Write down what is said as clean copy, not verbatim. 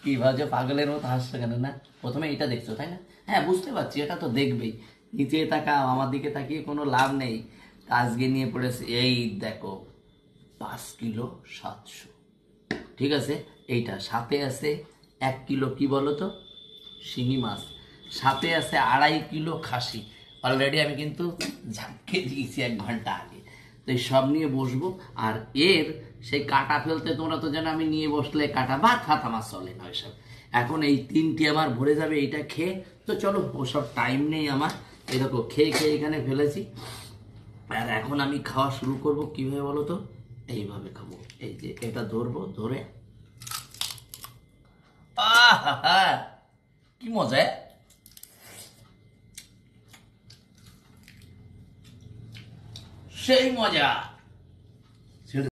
কি ভাবছো পাগলের মতো হাসছো কেন? না প্রথমে এটা দেখছো তাই না? হ্যাঁ বুঝতে পারছি, এটা তো দেখবেই। নিচে তাকাও, আমার দিকে তাকিয়ে কোনো লাভ নেই। আজকে নিয়ে পড়েছে এই দেখো 5 কিলো 700। ঠিক আছে, এইটা সাথে আছে 1 কিলো কি বলো তো শিঙি মাছ, সাথে আছে 2.5 কিলো খাসি। অলরেডি আমি কিন্তু ঝাঁকে দিয়েছি 1 ঘন্টা আগে। তো এই সব নিয়ে বসবো। আর এর সেই কাটা ফেলতে তোমরা তো জানো, আমি নিয়ে বসলে কাটা ভাত ফাত আমার চলে না ওইসব। এখন এই 3টি আমার ভরে যাবে এইটা খেয়ে। তো চলো, ওসব টাইম নেই আমার। এই দেখো খেয়ে খেয়ে এখানে ফেলেছি। আর এখন আমি খাওয়া শুরু করব কিভাবে বলো তো? এইভাবে খাবো। এই যে এটা ধরবো, ধরে আহা কি মজা! সেই মজা।